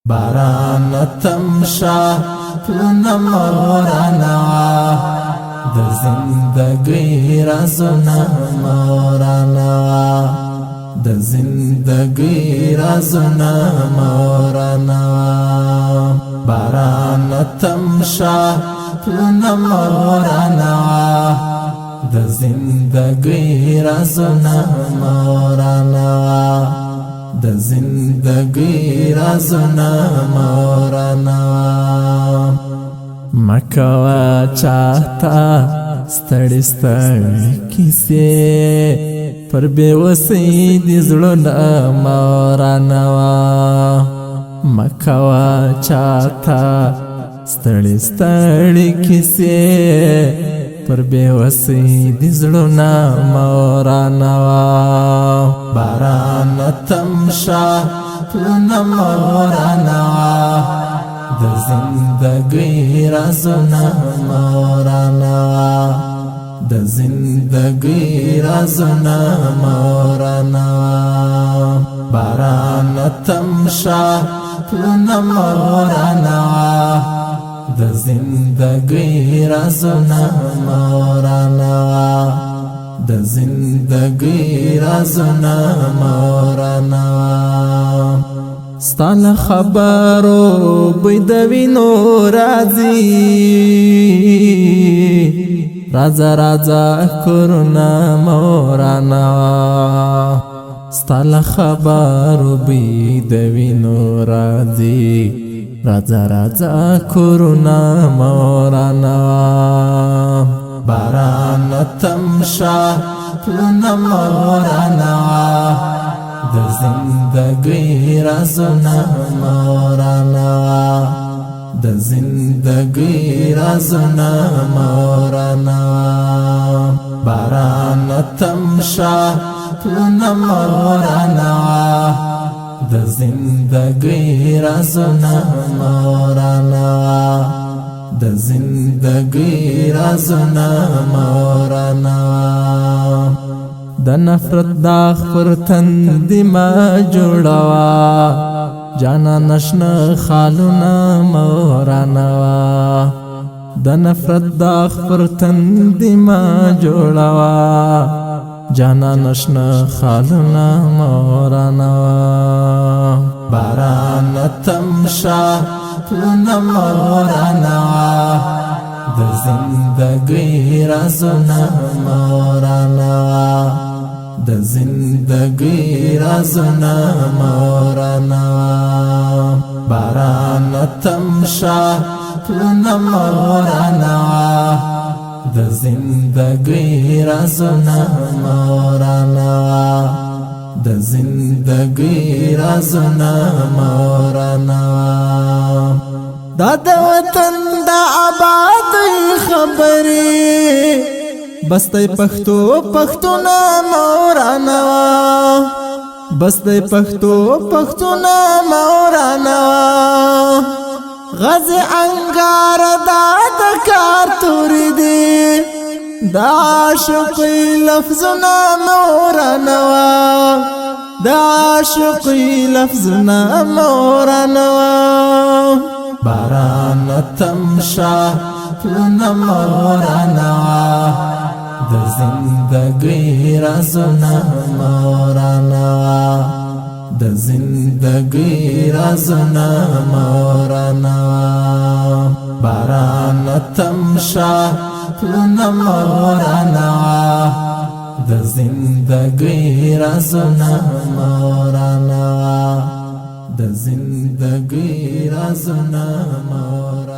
باران تمشا پلونه مورانا د زندګۍ رازونه مورانا د زندګۍ رازونه مورانا باران تمشا پلونه مورانا د زندګۍ رازونه مورانا د زندګۍ رازونه مورانا مکوا چاہتا ستړي ستړي کیسې پر بے وسۍ دي زړونه مورانا مکوا چاہتا ستړي ستړي کیسې پر بے وسۍ دي زړونه مورانا باران تمشا پلونه مورانا د زندګۍ رازونه مورانا د زندګۍ رازونه مورانا باران تمشا پلونه مورانا د زندګۍ رازونه مورانا د زندګۍ رازونه مورانا ستال خبرو بيد وینو راځي راځه راځه کورنا مورانا ستال خبرو بيد وینو راځي راځه راځه کورنا مورانا باران تمشا پلونه مورانا د زندګۍ رازونه مورانا د زندګۍ رازونه مورانا باران تمشا پلونه مورانا د زندګۍ رازونه مورانا د زندګۍ رازونه مورانا د نفرت داغ پر تندې ما جوړوا جانا نشنا خالونه مورانا د نفرت داغ پر تندې ما جوړوا جانا نشنا خالونه مورانا باران تمشا پلونه مورانا د زندګۍ رازونه مورانا د زندګۍ رازونه مورانا باران تمشا پلونه مورانا د زندګۍ رازونه مورانا د زندګۍ رازونه مورانا دا د وطن د آبادۍ خبرې بستی پښتو پښتونه مورانا بستی پښتو پښتونه مورانا غزي انګار دا د کار تورې دي دا عاشقۍ لفظونه مورانا دا عاشقۍ لفظونه مورانا باران تمشا پلونه مورانا د زندګۍ رازونه مورانا د زندګۍ رازونه مورانا باران تمشا پلونه مورانا د زندګۍ رازونه مورانا د زندګۍ رازونه مورانا